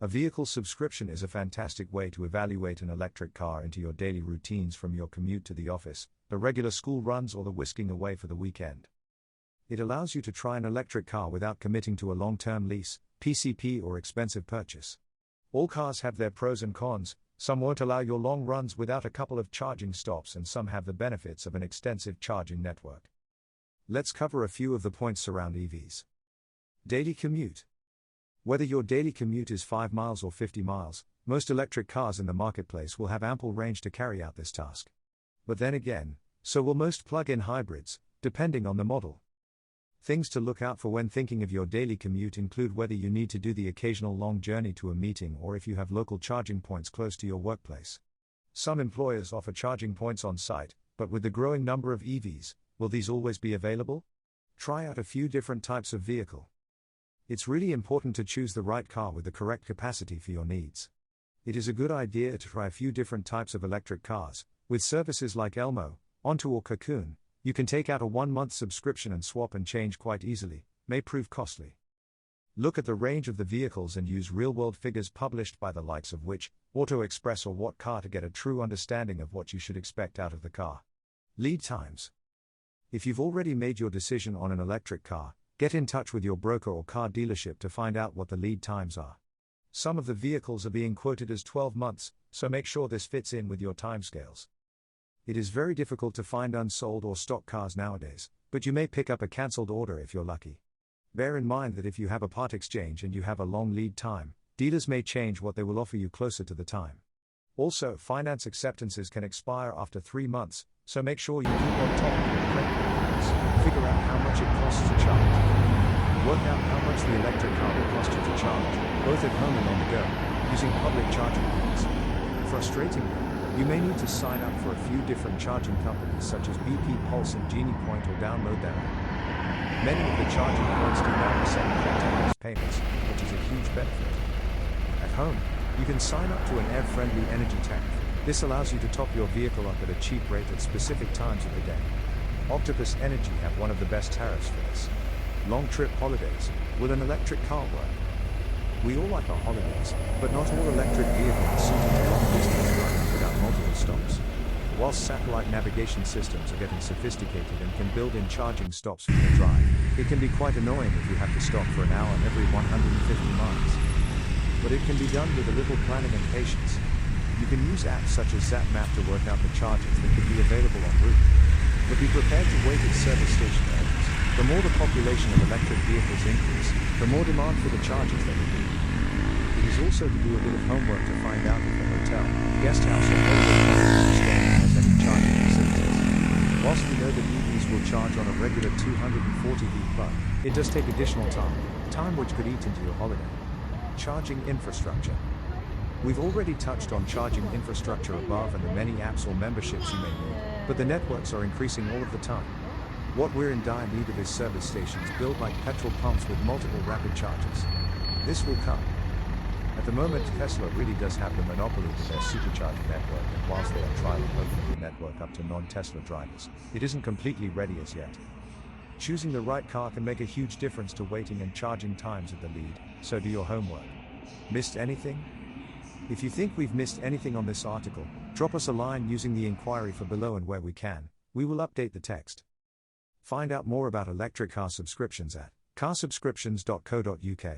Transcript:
A vehicle subscription is a fantastic way to evaluate an electric car into your daily routines, from your commute to the office, the regular school runs, or the whisking away for the weekend. It allows you to try an electric car without committing to a long-term lease, PCP, or expensive purchase. All cars have their pros and cons. Some won't allow your long runs without a couple of charging stops, and some have the benefits of an extensive charging network. Let's cover a few of the points around EVs. Daily commute. Whether your daily commute is 5 miles or 50 miles, most electric cars in the marketplace will have ample range to carry out this task. But then again, so will most plug-in hybrids, depending on the model. Things to look out for when thinking of your daily commute include whether you need to do the occasional long journey to a meeting, or if you have local charging points close to your workplace. Some employers offer charging points on site, but with the growing number of EVs, will these always be available? Try out a few different types of vehicle. It's really important to choose the right car with the correct capacity for your needs. It is a good idea to try a few different types of electric cars. With services like Elmo, Onto, or Cocoon, you can take out a 1-month subscription and swap and change quite easily. May prove costly. Look at the range of the vehicles and use real-world figures published by the likes of Which, Auto Express, or What Car to get a true understanding of what you should expect out of the car. Lead times. If you've already made your decision on an electric car, get in touch with your broker or car dealership to find out what the lead times are. Some of the vehicles are being quoted as 12 months, so make sure this fits in with your timescales. It is very difficult to find unsold or stock cars nowadays, but you may pick up a cancelled order if you're lucky. Bear in mind that if you have a part exchange and you have a long lead time, dealers may change what they will offer you closer to the time. Also, finance acceptances can expire after 3 months, so make sure you keep on top of your credit reports. Figure out how much it costs to charge. Work out how much the electric car will cost you to charge, both at home and on the go, using public charging points. Frustratingly, you may need to sign up for a few different charging companies such as BP Pulse and Genie Point, or download their app. Many of the charging points do not accept contactless payments, which is a huge benefit. At home, you can sign up to an air-friendly energy tariff. This allows you to top your vehicle up at a cheap rate at specific times of the day. Octopus Energy have one of the best tariffs for this. Long trip holidays. Will an electric car work? We all like our holidays, but not all electric vehicles are suited to long-distance driving without multiple stops. Whilst satellite navigation systems are getting sophisticated and can build in charging stops for your drive, it can be quite annoying if you have to stop for an hour every 150 miles. But it can be done with a little planning and patience. You can use apps such as ZapMap to work out the charges that could be available en route. But be prepared to wait at service station areas. The more the population of electric vehicles increase, the more demand for the charges there will be. It is also to do a bit of homework to find out if the hotel, guest house, or holiday has any charging facilities. Whilst we know that EVs will charge on a regular 240V plug, it does take additional time which could eat into your holiday. Charging infrastructure. We've already touched on charging infrastructure above and the many apps or memberships you may need, but the networks are increasing all of the time. What we're in dire need of is service stations built like petrol pumps with multiple rapid chargers. This will come. At the moment, Tesla really does have the monopoly with their supercharger network, and whilst they are trialing opening the network up to non-Tesla drivers, it isn't completely ready as yet. Choosing the right car can make a huge difference to waiting and charging times at the lead, so do your homework. Missed anything? If you think we've missed anything on this article, drop us a line using the inquiry for below, and where we can, we will update the text. Find out more about electric car subscriptions at carsubscriptions.co.uk.